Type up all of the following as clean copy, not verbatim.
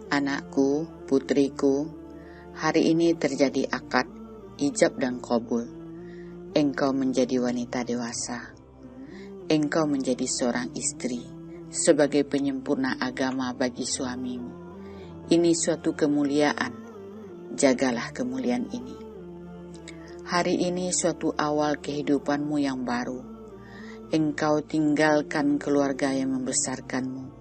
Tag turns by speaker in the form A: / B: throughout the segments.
A: Anakku, putriku, hari ini terjadi akad, ijab dan qabul. Engkau menjadi wanita dewasa. Engkau menjadi seorang istri sebagai penyempurna agama bagi suamimu. Ini suatu kemuliaan. Jagalah kemuliaan ini. Hari ini suatu awal kehidupanmu yang baru. Engkau tinggalkan keluarga yang membesarkanmu.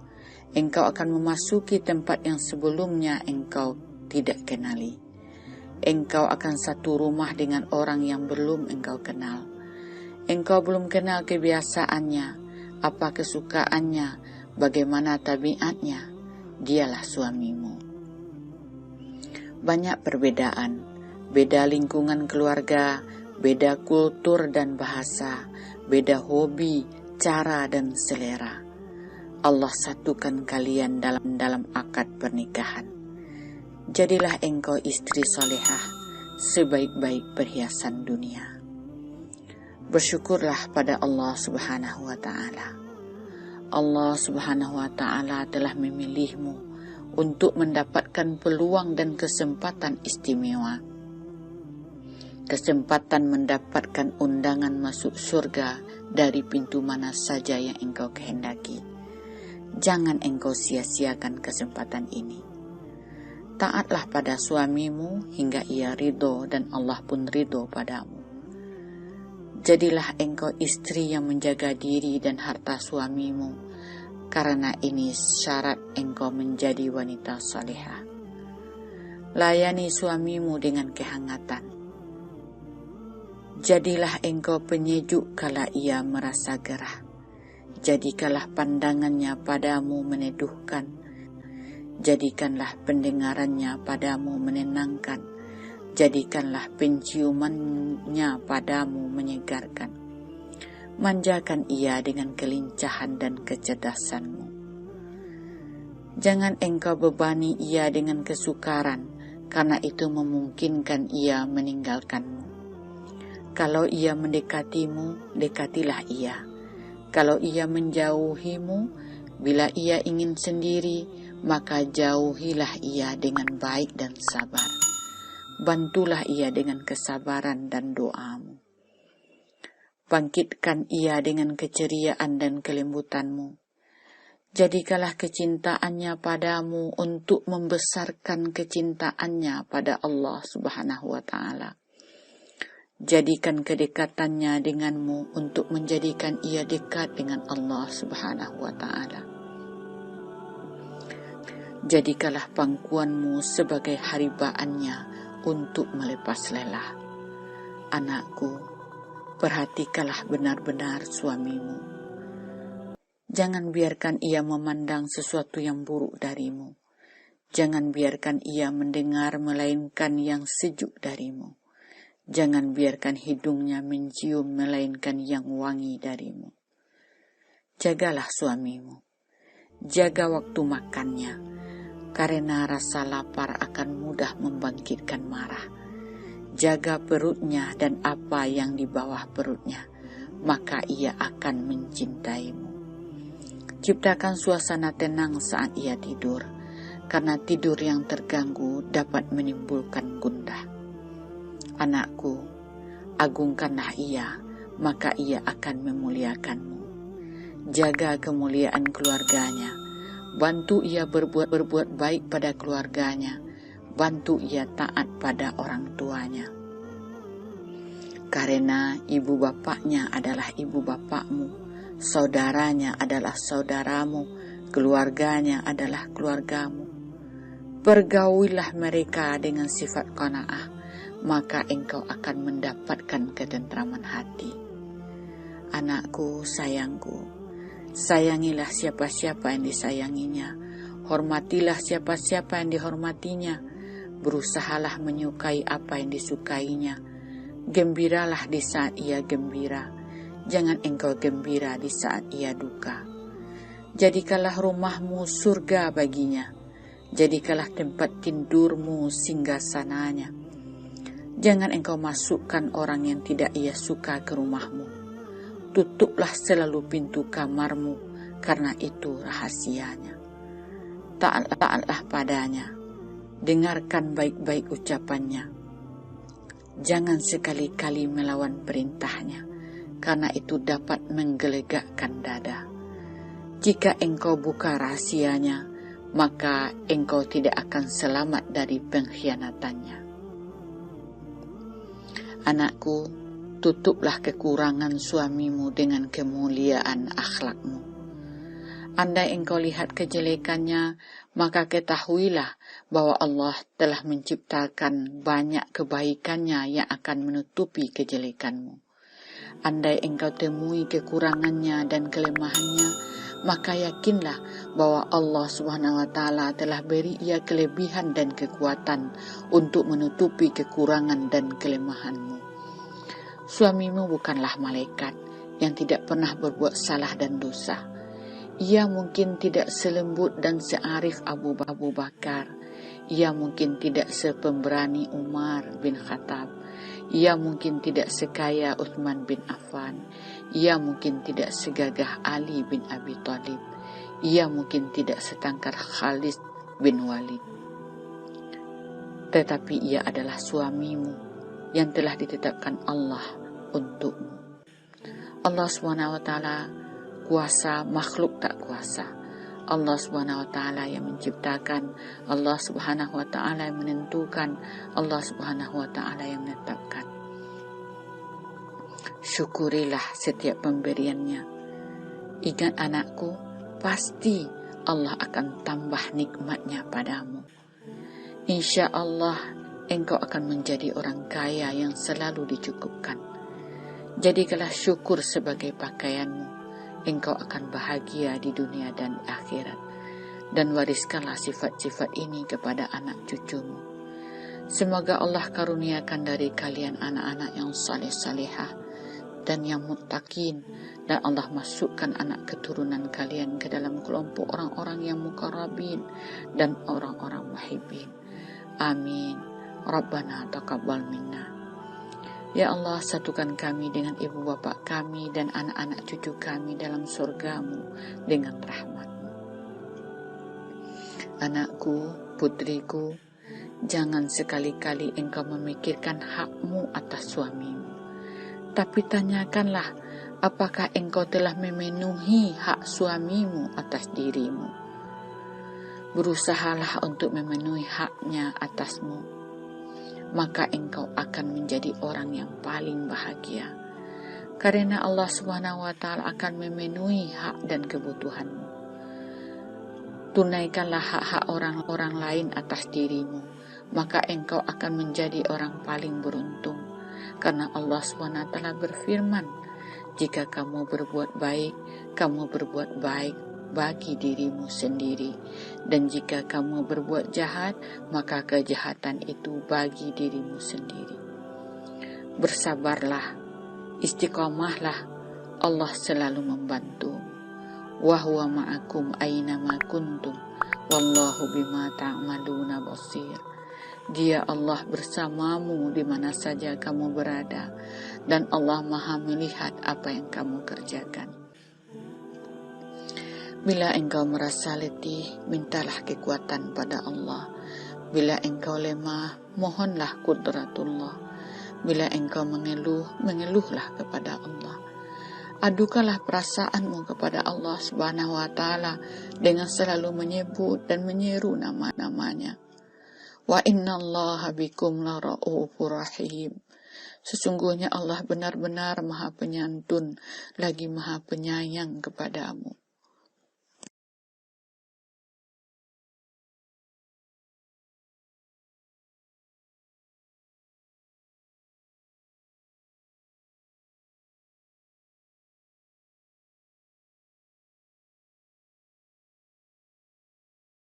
A: Engkau akan memasuki tempat yang sebelumnya engkau tidak kenali. Engkau akan satu rumah dengan orang yang belum engkau kenal. Engkau belum kenal kebiasaannya, apa kesukaannya, bagaimana tabiatnya. Dialah suamimu. Banyak perbedaan, beda lingkungan keluarga, beda kultur dan bahasa, beda hobi, cara dan selera. Allah satukan kalian dalam akad pernikahan. Jadilah engkau istri solehah, sebaik-baik perhiasan dunia. Bersyukurlah pada Allah Subhanahu wa Ta'ala. Allah Subhanahu wa Ta'ala telah memilihmu untuk mendapatkan peluang dan kesempatan istimewa. Kesempatan mendapatkan undangan masuk surga dari pintu mana saja yang engkau kehendaki. Jangan engkau sia-siakan kesempatan ini. Taatlah pada suamimu hingga ia ridho dan Allah pun ridho padamu. Jadilah engkau istri yang menjaga diri dan harta suamimu, karena ini syarat engkau menjadi wanita salihah. Layani suamimu dengan kehangatan. Jadilah engkau penyejuk kala ia merasa gerah. Jadikanlah pandangannya padamu meneduhkan. Jadikanlah pendengarannya padamu menenangkan. Jadikanlah penciumannya padamu menyegarkan. Manjakan ia dengan kelincahan dan kecerdasanmu. Jangan engkau bebani ia dengan kesukaran, karena itu memungkinkan ia meninggalkanmu. Kalau ia mendekatimu, dekatilah ia. Kalau ia menjauhimu, bila ia ingin sendiri, maka jauhilah ia dengan baik dan sabar. Bantulah ia dengan kesabaran dan doamu. Bangkitkan ia dengan keceriaan dan kelembutanmu. Jadikanlah kecintaannya padamu untuk membesarkan kecintaannya pada Allah Subhanahu wa Ta'ala. Jadikan kedekatannya denganmu untuk menjadikan ia dekat dengan Allah Subhanahu wa Ta'ala. Jadikanlah pangkuanmu sebagai haribaannya untuk melepas lelah. Anakku, perhatikanlah benar-benar suamimu. Jangan biarkan ia memandang sesuatu yang buruk darimu. Jangan biarkan ia mendengar melainkan yang sejuk darimu. Jangan biarkan hidungnya mencium melainkan yang wangi darimu. Jagalah suamimu. Jaga waktu makannya, karena rasa lapar akan mudah membangkitkan marah. Jaga perutnya dan apa yang di bawah perutnya, maka ia akan mencintaimu. Ciptakan suasana tenang saat ia tidur, karena tidur yang terganggu dapat menimbulkan gundah. Anakku, agungkanlah ia, maka ia akan memuliakanmu. Jaga kemuliaan keluarganya. Bantu ia berbuat baik pada keluarganya. Bantu ia taat pada orang tuanya. Karena ibu bapaknya adalah ibu bapakmu, saudaranya adalah saudaramu, keluarganya adalah keluargamu. Pergaulilah mereka dengan sifat qanaah, maka engkau akan mendapatkan ketentraman hati. Anakku, sayangku, sayangilah siapa-siapa yang disayanginya, hormatilah siapa-siapa yang dihormatinya, berusahalah menyukai apa yang disukainya, gembiralah di saat ia gembira, jangan engkau gembira di saat ia duka. Jadikanlah rumahmu surga baginya, jadikanlah tempat tidurmu singgasananya. Jangan engkau masukkan orang yang tidak ia suka ke rumahmu. Tutuplah selalu pintu kamarmu, karena itu rahasianya. taatlah padanya, dengarkan baik-baik ucapannya. Jangan sekali-kali melawan perintahnya, karena itu dapat menggelegakkan dada. Jika engkau buka rahasianya, maka engkau tidak akan selamat dari pengkhianatannya. Anakku, tutuplah kekurangan suamimu dengan kemuliaan akhlakmu. Andai engkau lihat kejelekannya, maka ketahuilah bahwa Allah telah menciptakan banyak kebaikannya yang akan menutupi kejelekanmu. Andai engkau temui kekurangannya dan kelemahannya, maka yakinlah bahwa Allah SWT telah beri ia kelebihan dan kekuatan untuk menutupi kekurangan dan kelemahanmu. Suamimu bukanlah malaikat yang tidak pernah berbuat salah dan dosa. Ia mungkin tidak selembut dan searif Abu Bakar. Ia mungkin tidak sepemberani Umar bin Khattab. Ia mungkin tidak sekaya Uthman bin Affan. Ia mungkin tidak segagah Ali bin Abi Thalib. Ia mungkin tidak setangkar Khalid bin Walid. Tetapi ia adalah suamimu yang telah ditetapkan Allah untukmu. Allah SWT kuasa, makhluk tak kuasa. Allah SWT yang menciptakan, Allah SWT yang menentukan, Allah SWT yang menetapkan. Syukurilah setiap pemberiannya. Ingat anakku, pasti Allah akan tambah nikmatnya padamu. Insya Allah engkau akan menjadi orang kaya yang selalu dicukupkan. Jadikanlah syukur sebagai pakaianmu. Engkau akan bahagia di dunia dan akhirat. Dan wariskanlah sifat-sifat ini kepada anak cucumu. Semoga Allah karuniakan dari kalian anak-anak yang saleh-salehah dan yang muttaqin, dan Allah masukkan anak keturunan kalian ke dalam kelompok orang-orang yang muqarrabin dan orang-orang muhibbin. Amin. Rabbana taqabbal minna. Ya Allah, satukan kami dengan ibu bapak kami dan anak-anak cucu kami dalam surgamu dengan rahmat-Mu. Anakku, putriku, jangan sekali-kali engkau memikirkan hakmu atas suamimu. Tapi tanyakanlah, apakah engkau telah memenuhi hak suamimu atas dirimu? Berusahalah untuk memenuhi haknya atasmu. Maka engkau akan menjadi orang yang paling bahagia. Karena Allah SWT akan memenuhi hak dan kebutuhanmu. Tunaikanlah hak-hak orang-orang lain atas dirimu, maka engkau akan menjadi orang paling beruntung. Karena Allah SWT berfirman, jika kamu berbuat baik, kamu berbuat baik bagi dirimu sendiri, dan jika kamu berbuat jahat, maka kejahatan itu bagi dirimu sendiri. Bersabarlah, istiqomahlah, Allah selalu membantu. Wa huwa ma'akum aina ma kuntum, wallahu bima ta'maluna basir. Dia Allah bersamamu di mana saja kamu berada, dan Allah Maha melihat apa yang kamu kerjakan. Bila engkau merasa letih, mintalah kekuatan pada Allah. Bila engkau lemah, mohonlah qudratullah. Bila engkau mengeluh, mengeluhlah kepada Allah. Adukanlah perasaanmu kepada Allah Subhanahu wa Ta'ala dengan selalu menyebut dan menyeru nama-namanya. Wa innallaha bikum lara'ufur rahim. Sesungguhnya Allah benar-benar Maha Penyantun lagi Maha Penyayang kepadamu.